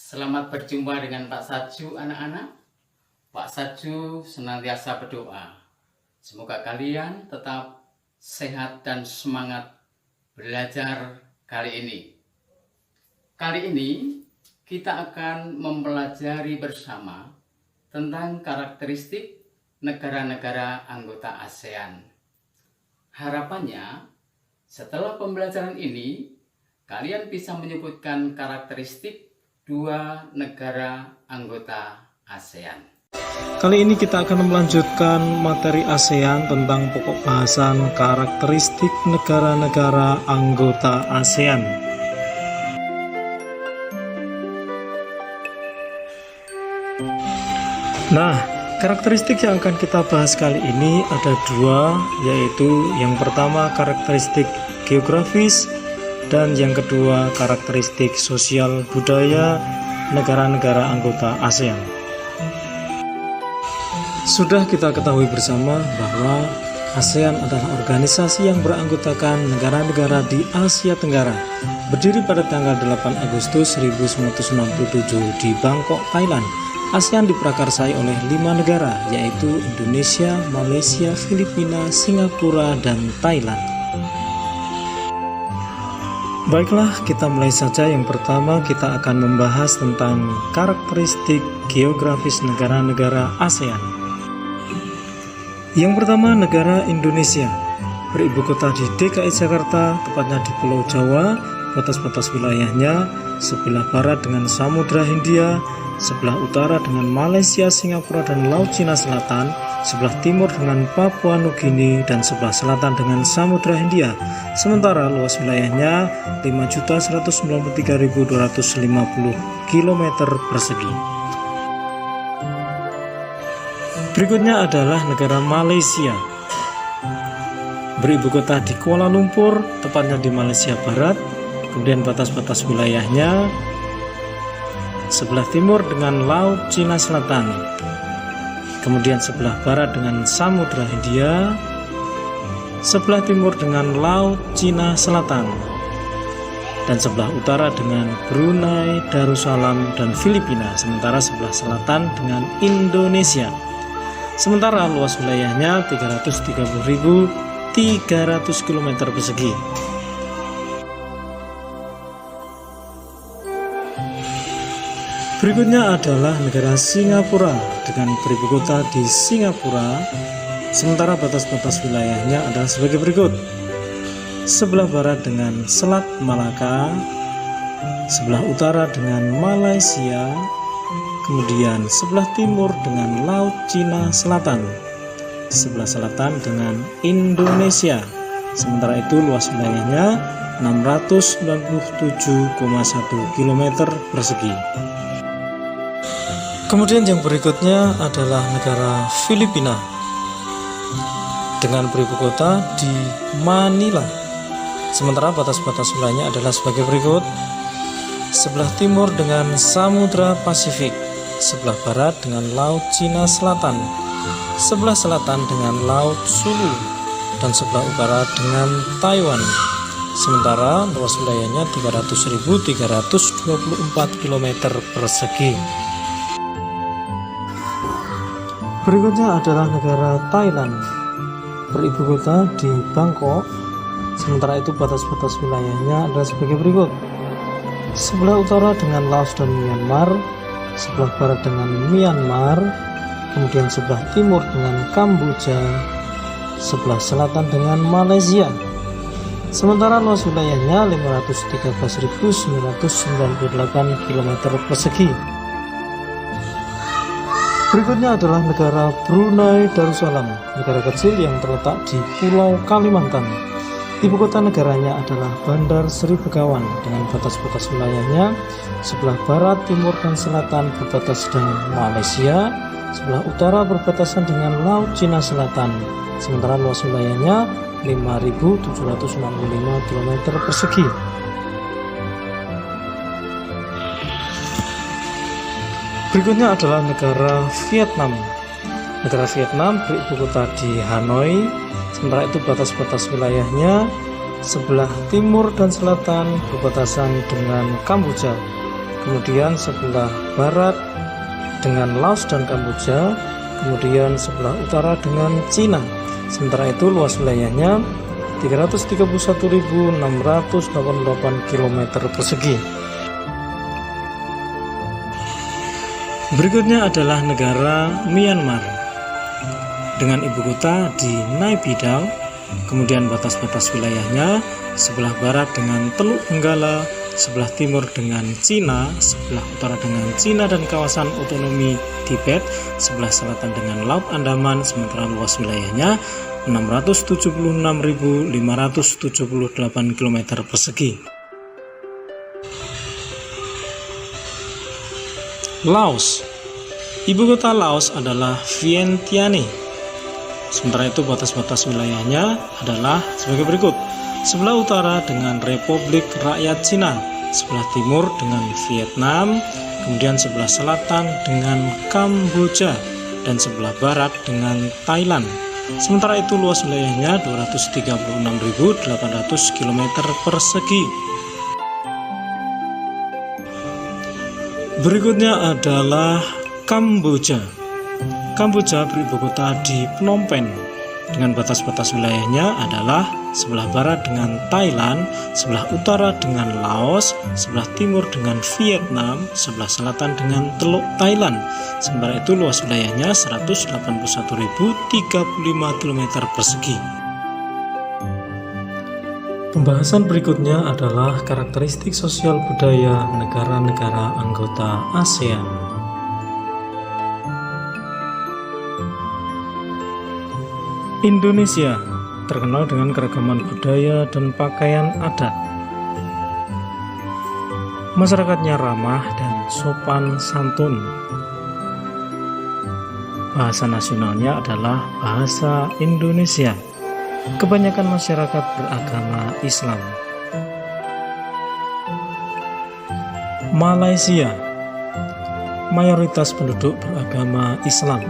Selamat berjumpa dengan Pak Saju anak-anak. Pak Saju senantiasa berdoa. Semoga kalian tetap sehat dan semangat belajar kali ini. Kali ini kita akan mempelajari bersama tentang karakteristik negara-negara anggota ASEAN. Harapannya setelah pembelajaran ini kalian bisa menyebutkan karakteristik dua negara anggota ASEAN. Kali ini kita akan melanjutkan materi ASEAN tentang pokok bahasan karakteristik negara-negara anggota ASEAN. Nah, karakteristik yang akan kita bahas kali ini ada dua, yaitu yang pertama karakteristik geografis dan yang kedua karakteristik sosial budaya negara-negara anggota ASEAN. Sudah kita ketahui bersama bahwa ASEAN adalah organisasi yang beranggotakan negara-negara di Asia Tenggara, berdiri pada tanggal 8 Agustus 1967 di Bangkok, Thailand. ASEAN diprakarsai oleh 5 negara, yaitu Indonesia, Malaysia, Filipina, Singapura, dan Thailand. Baiklah, kita mulai saja. Yang pertama kita akan membahas tentang karakteristik geografis negara-negara ASEAN. Yang pertama, negara Indonesia, beribu kota di DKI Jakarta, tepatnya di Pulau Jawa. Batas-batas wilayahnya sebelah barat dengan Samudra Hindia, sebelah utara dengan Malaysia, Singapura, dan Laut Cina Selatan, sebelah timur dengan Papua Nugini, dan sebelah selatan dengan Samudra Hindia. Sementara luas wilayahnya 5.193.250 km persegi. Berikutnya adalah negara Malaysia, beribu kota di Kuala Lumpur, tepatnya di Malaysia Barat. Kemudian batas-batas wilayahnya sebelah timur dengan Laut Cina Selatan, kemudian sebelah barat dengan Samudra Hindia, sebelah timur dengan Laut Cina Selatan, dan sebelah utara dengan Brunei Darussalam dan Filipina. Sementara sebelah selatan dengan Indonesia. Sementara luas wilayahnya 330.300 km persegi. Berikutnya adalah negara Singapura dengan beribu kota di Singapura. Sementara batas-batas wilayahnya adalah sebagai berikut: sebelah barat dengan Selat Malaka, sebelah utara dengan Malaysia, kemudian sebelah timur dengan Laut Cina Selatan, sebelah selatan dengan Indonesia. Sementara itu luas wilayahnya 697,1 km persegi. Kemudian yang berikutnya adalah negara Filipina dengan beribu kota di Manila. Sementara batas-batas wilayahnya adalah sebagai berikut: sebelah timur dengan Samudra Pasifik, sebelah barat dengan Laut Cina Selatan, sebelah selatan dengan Laut Sulu, dan sebelah utara dengan Taiwan. Sementara luas wilayahnya 300.324 km persegi. Berikutnya adalah negara Thailand, beribu kota di Bangkok. Sementara itu batas-batas wilayahnya adalah sebagai berikut: sebelah utara dengan Laos dan Myanmar, sebelah barat dengan Myanmar, kemudian sebelah timur dengan Kamboja, sebelah selatan dengan Malaysia. Sementara luas wilayahnya 513.998 km persegi. Berikutnya adalah negara Brunei Darussalam, negara kecil yang terletak di Pulau Kalimantan. Ibu kota negaranya adalah Bandar Seri Begawan dengan batas-batas wilayahnya sebelah barat, timur, dan selatan berbatasan dengan Malaysia, sebelah utara berbatasan dengan Laut Cina Selatan. Sementara luas wilayahnya 5.765 km persegi. Berikutnya adalah negara Vietnam. Negara Vietnam beribu kota di Hanoi. Sementara itu batas-batas wilayahnya sebelah timur dan selatan berbatasan dengan Kamboja. kemudian sebelah barat dengan Laos dan Kamboja, kemudian sebelah utara dengan Cina. Sementara itu luas wilayahnya 331.688 km persegi. Berikutnya adalah negara Myanmar dengan ibu kota di Naypyidaw, kemudian batas-batas wilayahnya sebelah barat dengan Teluk Benggala, sebelah timur dengan Cina, sebelah utara dengan Cina dan kawasan otonomi Tibet, sebelah selatan dengan Laut Andaman, sementara luas wilayahnya 676.578 km persegi. Laos. Ibu kota Laos adalah Vientiane. Sementara itu batas-batas wilayahnya adalah sebagai berikut. Sebelah utara dengan Republik Rakyat Cina, sebelah timur dengan Vietnam, kemudian sebelah selatan dengan Kamboja, dan sebelah barat dengan Thailand. Sementara itu luas wilayahnya 236.800 km persegi. Berikutnya adalah Kamboja. Kamboja beribu kota di Phnom Penh dengan batas-batas wilayahnya adalah sebelah barat dengan Thailand, sebelah utara dengan Laos, sebelah timur dengan Vietnam, sebelah selatan dengan Teluk Thailand. Sementara itu luas wilayahnya 181.035 km persegi. Pembahasan berikutnya adalah karakteristik sosial budaya negara-negara anggota ASEAN. Indonesia terkenal dengan keragaman budaya dan pakaian adat. Masyarakatnya ramah dan sopan santun. Bahasa nasionalnya adalah bahasa Indonesia. Kebanyakan masyarakat beragama Islam. Malaysia, mayoritas penduduk beragama Islam.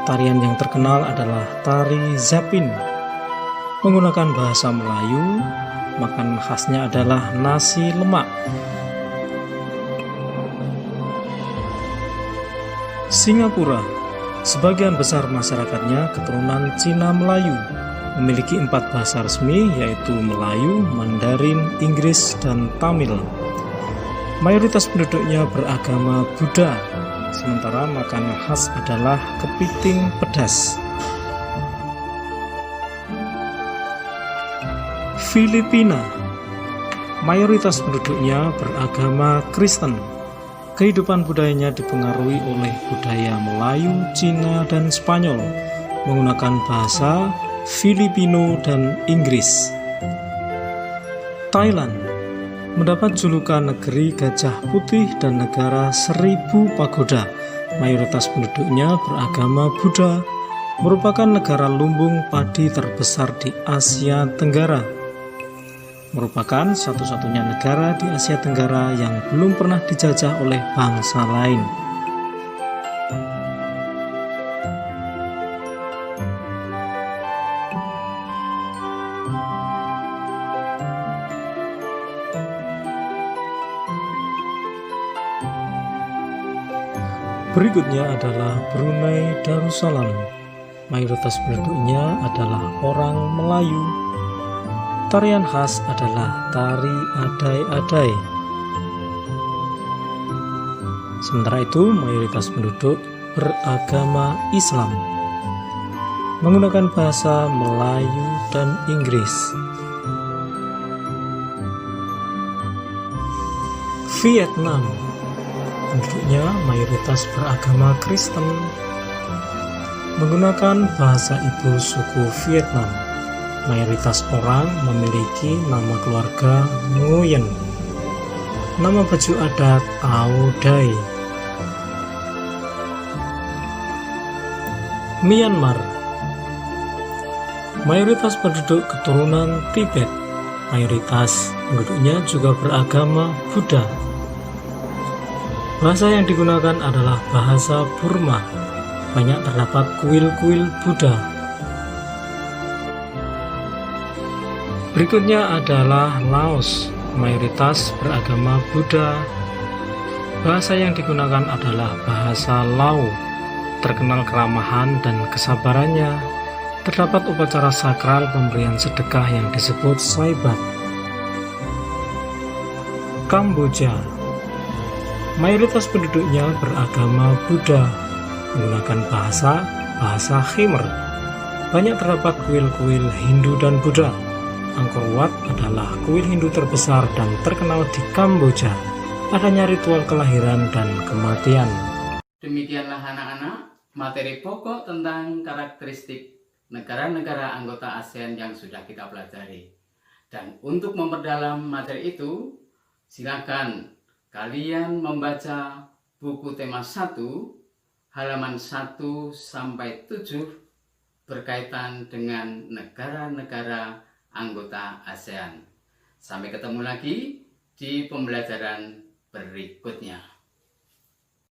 Tarian yang terkenal adalah tari Zapin. Menggunakan bahasa Melayu, makanan khasnya adalah nasi lemak. Singapura, sebagian besar masyarakatnya keturunan Cina Melayu, memiliki 4 bahasa resmi yaitu Melayu, Mandarin, Inggris, dan Tamil. Mayoritas penduduknya beragama Buddha, sementara makanan khas adalah kepiting pedas. Filipina, mayoritas penduduknya beragama Kristen. Kehidupan budayanya dipengaruhi oleh budaya Melayu, Cina, dan Spanyol, menggunakan bahasa Filipino dan Inggris. Thailand mendapat julukan negeri gajah putih dan negara 1000 pagoda. Mayoritas penduduknya beragama Buddha, merupakan negara lumbung padi terbesar di Asia Tenggara. Merupakan satu-satunya negara di Asia Tenggara yang belum pernah dijajah oleh bangsa lain. Berikutnya adalah Brunei Darussalam. Mayoritas penduduknya adalah orang Melayu. Tarian khas adalah tari adai-adai. Sementara itu, mayoritas penduduk beragama Islam, menggunakan bahasa Melayu dan Inggris. Vietnam, penduduknya mayoritas beragama Kristen, menggunakan bahasa ibu suku Vietnam. Mayoritas orang memiliki nama keluarga Nguyen. Nama baju adat Ao Dai. Myanmar, mayoritas penduduk keturunan Tibet. Mayoritas penduduknya juga beragama Buddha. Bahasa yang digunakan adalah bahasa Burma. Banyak terdapat kuil-kuil Buddha. Berikutnya adalah Laos. mayoritas beragama Buddha. Bahasa yang digunakan adalah bahasa Lao, terkenal keramahan dan kesabarannya. Terdapat upacara sakral pemberian sedekah yang disebut Saibat. Kamboja, mayoritas penduduknya beragama Buddha, menggunakan bahasa Khmer. Banyak terdapat kuil-kuil Hindu dan Buddha. Angkor Wat adalah kuil Hindu terbesar dan terkenal di Kamboja. Adanya ritual kelahiran dan kematian. Demikianlah anak-anak, materi pokok tentang karakteristik negara-negara anggota ASEAN yang sudah kita pelajari. Dan untuk memperdalam materi itu, silakan kalian membaca buku tema 1, halaman 1 sampai 7 berkaitan dengan negara-negara anggota ASEAN. Sampai ketemu lagi di pembelajaran berikutnya.